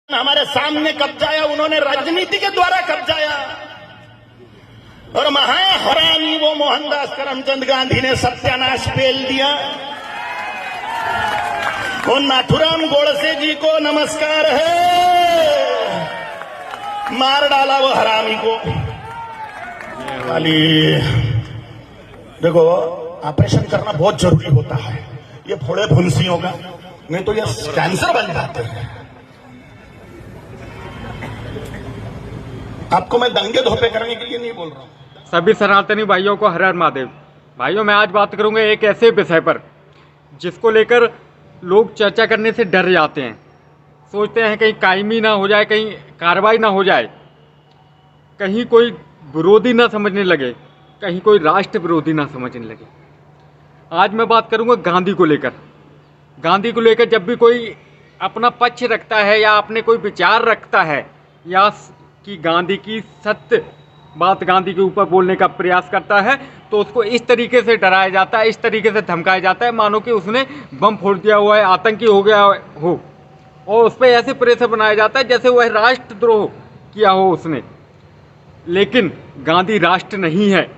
हमारे सामने कब्जाया, उन्होंने राजनीति के द्वारा कब्जाया। और महाहरामी वो मोहनदास करमचंद गांधी ने सत्यानाश पेल दिया। वो नाथुराम गोडसे जी को नमस्कार है, मार डाला वो हरामी को। खाली देखो, ऑपरेशन करना बहुत जरूरी होता है, ये फोड़े फुंसियों का, नहीं तो ये कैंसर बन जाते हैं। आपको मैं दंगे धोपे करने के लिए नहीं बोल रहा हूं। सभी सनातनी भाइयों को हर हर महादेव। भाइयों, मैं आज बात करूंगा एक ऐसे विषय पर जिसको लेकर लोग चर्चा करने से डर जाते हैं, सोचते हैं कहीं कायमी ना हो जाए, कहीं कार्रवाई ना हो जाए, कहीं कोई विरोधी ना समझने लगे, कहीं कोई राष्ट्र विरोधी ना समझने लगे। आज मैं बात करूंगा गांधी को लेकर। गांधी को लेकर जब भी कोई अपना पक्ष रखता है या अपने कोई विचार रखता है या कि गांधी की सत्य बात गांधी के ऊपर बोलने का प्रयास करता है, तो उसको इस तरीके से डराया जाता है, इस तरीके से धमकाया जाता है मानो कि उसने बम फोड़ दिया हुआ है, आतंकी हो गया हो, और उस पर ऐसे प्रेशर बनाया जाता है जैसे वह राष्ट्रद्रोह किया हो उसने। लेकिन गांधी राष्ट्र नहीं है,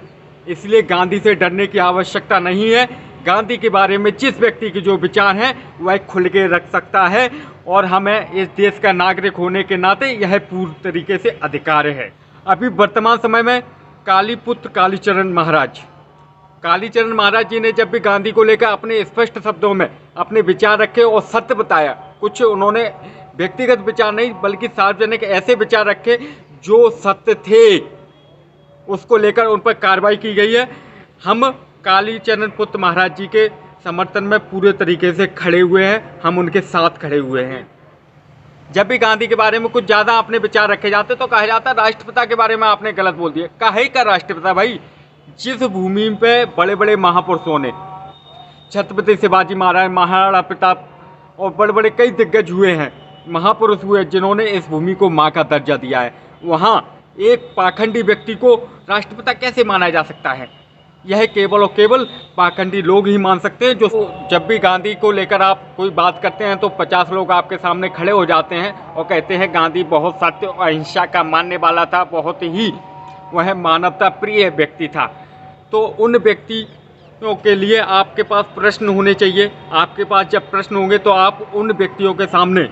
इसलिए गांधी से डरने की आवश्यकता नहीं है। गांधी के बारे में जिस व्यक्ति के जो विचार हैं वह खुल के रख सकता है, और हमें इस देश का नागरिक होने के नाते यह पूर्ण तरीके से अधिकार है। अभी वर्तमान समय में कालीपुत्र कालीचरण महाराज जी ने जब भी गांधी को लेकर अपने स्पष्ट शब्दों में अपने विचार रखे और सत्य बताया, कुछ उन्होंने व्यक्तिगत विचार नहीं बल्कि सार्वजनिक ऐसे विचार रखे जो सत्य थे, उसको लेकर उन पर कार्रवाई की गई है। हम कालीचरण पुत्र महाराज जी के समर्थन में पूरे तरीके से खड़े हुए हैं, हम उनके साथ खड़े हुए हैं। जब भी गांधी के बारे में कुछ ज़्यादा अपने विचार रखे जाते तो कहा जाता राष्ट्रपिता के बारे में आपने गलत बोल दिया। काहे का राष्ट्रपिता भाई? जिस भूमि पे बड़े बड़े महापुरुषों ने, छत्रपति शिवाजी महाराज, महाराणा प्रताप और बड़े बड़े कई दिग्गज हुए हैं, महापुरुष हुए जिन्होंने इस भूमि को माँ का दर्जा दिया है, वहाँ एक पाखंडी व्यक्ति को राष्ट्रपिता कैसे माना जा सकता है? यह केवल और केवल पाखंडी लोग ही मान सकते हैं। जो जब भी गांधी को लेकर आप कोई बात करते हैं तो 50 लोग आपके सामने खड़े हो जाते हैं और कहते हैं गांधी बहुत सत्य और अहिंसा का मानने वाला था, बहुत ही वह मानवता प्रिय व्यक्ति था। तो उन व्यक्तियों के लिए आपके पास प्रश्न होने चाहिए। आपके पास जब प्रश्न होंगे तो आप उन व्यक्तियों के सामने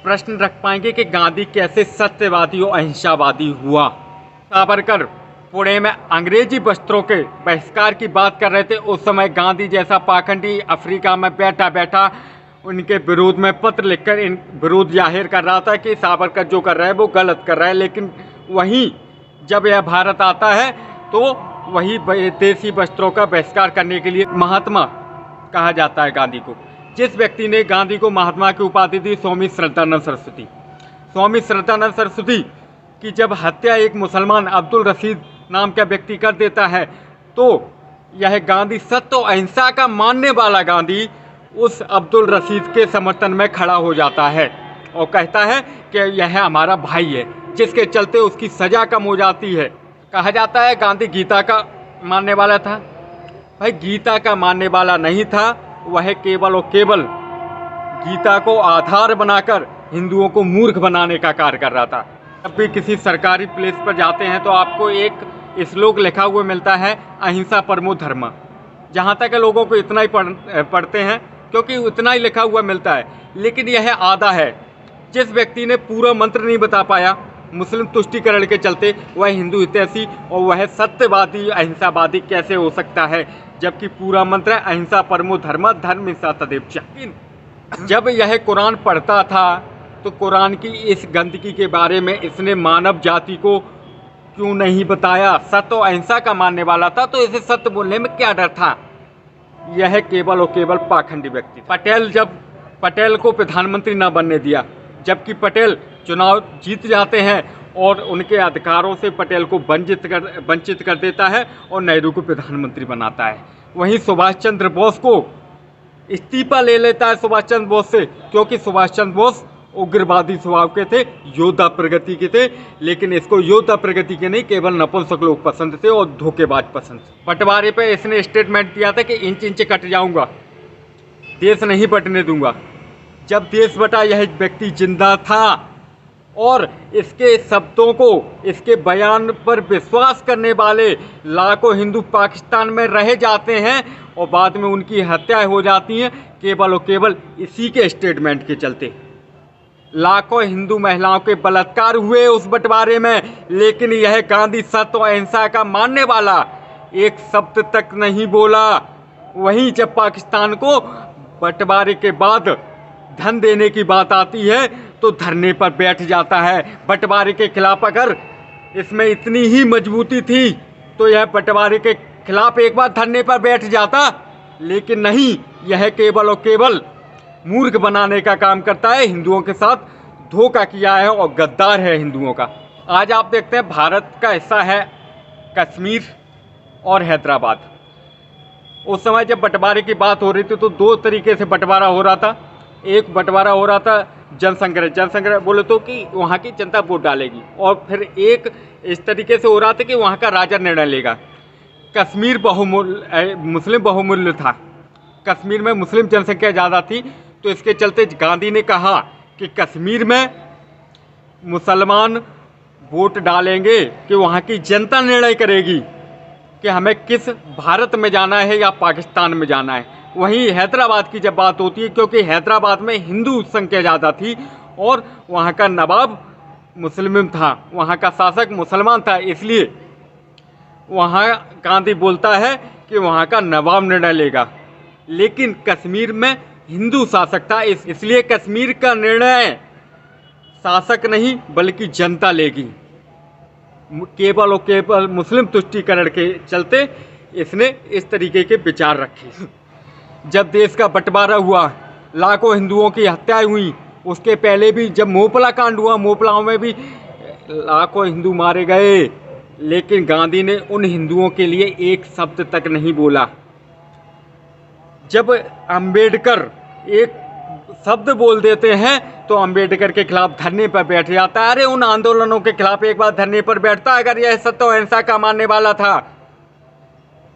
प्रश्न रख पाएंगे कि गांधी कैसे सत्यवादी और अहिंसावादी हुआ। सावरकर पुणे में अंग्रेजी वस्त्रों के बहिष्कार की बात कर रहे थे, उस समय गांधी जैसा पाखंडी अफ्रीका में बैठा बैठा उनके विरोध में पत्र लिखकर इन विरोध जाहिर कर रहा था कि सावरकर जो कर रहा है वो गलत कर रहा है। लेकिन वहीं जब यह भारत आता है तो वही देसी वस्त्रों का बहिष्कार करने के लिए महात्मा कहा जाता है गांधी को। जिस व्यक्ति ने गांधी को महात्मा की उपाधि दी, स्वामी श्रद्धानंद सरस्वती। स्वामी श्रद्धानंद सरस्वती की जब हत्या एक मुसलमान अब्दुल रशीद नाम का व्यक्ति कर देता है, तो यह गांधी सत्य और अहिंसा का मानने वाला गांधी उस अब्दुल रशीद के समर्थन में खड़ा हो जाता है और कहता है कि यह हमारा भाई है, जिसके चलते उसकी सज़ा कम हो जाती है। कहा जाता है गांधी गीता का मानने वाला था। भाई, गीता का मानने वाला नहीं था, वह केवल और केवल गीता को आधार बनाकर हिंदुओं को मूर्ख बनाने का कार्य कर रहा था। जब भी किसी सरकारी प्लेस पर जाते हैं तो आपको एक श्लोक लिखा हुआ मिलता है, अहिंसा परमो धर्म। जहाँ तक लोगों को इतना ही पढ़ते हैं क्योंकि उतना ही लिखा हुआ मिलता है, लेकिन यह आधा है। जिस व्यक्ति ने पूरा मंत्र नहीं बता पाया मुस्लिम तुष्टीकरण के चलते, वह हिंदू हितैषी और वह सत्यवादी अहिंसावादी कैसे हो सकता है, जबकि पूरा मंत्र है अहिंसा परमो धर्म, धर्म हिंसा तदेव च। जब यह कुरान पढ़ता था तो कुरान की इस गंदगी के बारे में इसने मानव जाति को क्यों नहीं बताया? सत्य और अहिंसा का मानने वाला था तो इसे सत्य बोलने में क्या डर था? यह केवल और केवल पाखंडी व्यक्ति। पटेल को प्रधानमंत्री न बनने दिया, जबकि पटेल चुनाव जीत जाते हैं और उनके अधिकारों से पटेल को वंचित कर देता है और नेहरू को प्रधानमंत्री बनाता है। वहीं सुभाष चंद्र बोस को इस्तीफा ले लेता है सुभाष चंद्र बोस से, क्योंकि सुभाष चंद्र बोस उग्रवादी स्वभाव के थे, योद्धा प्रगति के थे। लेकिन इसको योद्धा प्रगति के नहीं, केवल नपुंसक लोग पसंद थे और धोखेबाज पसंद थे। बंटवारे पे इसने स्टेटमेंट दिया था कि इंच इंच कट जाऊंगा, देश नहीं बंटने दूंगा। जब देश बटा यह व्यक्ति जिंदा था और इसके शब्दों को, इसके बयान पर विश्वास करने वाले लाखों हिंदू पाकिस्तान में रह जाते हैं और बाद में उनकी हत्याएं हो जाती हैं केवल और केवल इसी के स्टेटमेंट के चलते। लाखों हिंदू महिलाओं के बलात्कार हुए उस बंटवारे में, लेकिन यह गांधी सत्य और अहिंसा का मानने वाला एक शब्द तक नहीं बोला। वहीं जब पाकिस्तान को बंटवारे के बाद धन देने की बात आती है तो धरने पर बैठ जाता है। बंटवारे के खिलाफ अगर इसमें इतनी ही मजबूती थी तो यह बंटवारे के खिलाफ एक बार धरने पर बैठ जाता, लेकिन नहीं, यह केवल और केवल मूर्ख बनाने का काम करता है। हिंदुओं के साथ धोखा किया है और गद्दार है हिंदुओं का। आज आप देखते हैं भारत का हिस्सा है कश्मीर और हैदराबाद। उस समय जब बंटवारे की बात हो रही थी तो दो तरीके से बंटवारा हो रहा था। एक बंटवारा हो रहा था जनसंग्रह बोले तो कि वहाँ की जनता वोट डालेगी, और फिर एक इस तरीके से हो रहा था कि वहाँ का राजा निर्णय लेगा। कश्मीर मुस्लिम बहुमूल्य था, कश्मीर में मुस्लिम जनसंख्या ज़्यादा थी, तो इसके चलते गांधी ने कहा कि कश्मीर में मुसलमान वोट डालेंगे कि वहाँ की जनता निर्णय करेगी कि हमें किस भारत में जाना है या पाकिस्तान में जाना है। वहीं हैदराबाद की जब बात होती है, क्योंकि हैदराबाद में हिंदू संख्या ज़्यादा थी और वहाँ का नवाब मुस्लिम था, वहाँ का शासक मुसलमान था, इसलिए वहाँ गांधी बोलता है कि वहाँ का नवाब निर्णय लेगा। लेकिन कश्मीर में हिंदू शासक था, इसलिए कश्मीर का निर्णय शासक नहीं बल्कि जनता लेगी। केवल और केवल मुस्लिम तुष्टीकरण के चलते इसने इस तरीके के विचार रखे। जब देश का बंटवारा हुआ, लाखों हिंदुओं की हत्याएं हुई, उसके पहले भी जब मोपला कांड हुआ, मोपलाओं में भी लाखों हिंदू मारे गए, लेकिन गांधी ने उन हिंदुओं के लिए एक शब्द तक नहीं बोला। जब अंबेडकर एक शब्द बोल देते हैं तो अंबेडकर के खिलाफ धरने पर बैठ जाता है। अरे उन आंदोलनों के खिलाफ एक बार धरने पर बैठता अगर यह सत्य और अहिंसा का मानने वाला था।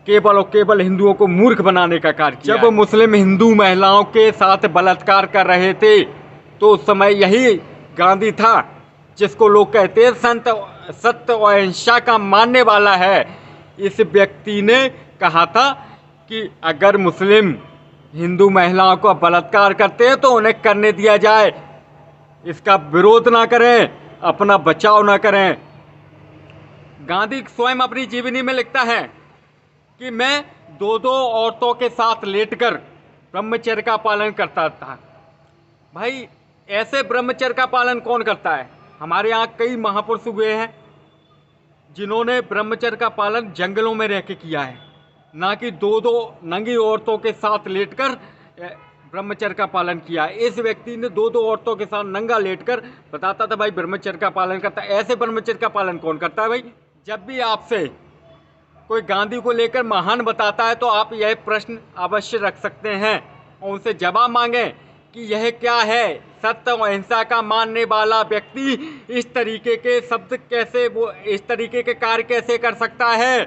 केवल और केवल हिंदुओं को मूर्ख बनाने का कार्य किया। जब मुस्लिम हिंदू महिलाओं के साथ बलात्कार कर रहे थे तो उस समय यही गांधी था जिसको लोग कहते हैं संत सत्य और अहिंसा का मानने वाला है। इस व्यक्ति ने कहा था कि अगर मुस्लिम हिंदू महिलाओं को बलात्कार करते हैं तो उन्हें करने दिया जाए, इसका विरोध ना करें, अपना बचाव ना करें। गांधी स्वयं अपनी जीवनी में लिखता है कि मैं दो औरतों के साथ लेटकर ब्रह्मचर्य का पालन करता था। भाई ऐसे ब्रह्मचर्य का पालन कौन करता है? हमारे यहाँ कई महापुरुष हुए हैं जिन्होंने ब्रह्मचर्य का पालन जंगलों में रह के किया है, ना कि दो नंगी औरतों के साथ लेटकर ब्रह्मचर्य का पालन किया। इस व्यक्ति ने दो औरतों के साथ नंगा लेटकर बताता था भाई ब्रह्मचर्य का पालन करता है। ऐसे ब्रह्मचर्य का पालन कौन करता है? भाई जब भी आपसे कोई गांधी को लेकर महान बताता है तो आप यह प्रश्न अवश्य रख सकते हैं और उनसे जवाब मांगें कि यह क्या है? सत्य और अहिंसा का मानने वाला व्यक्ति इस तरीके के शब्द कैसे, वो इस तरीके के कार्य कैसे कर सकता है?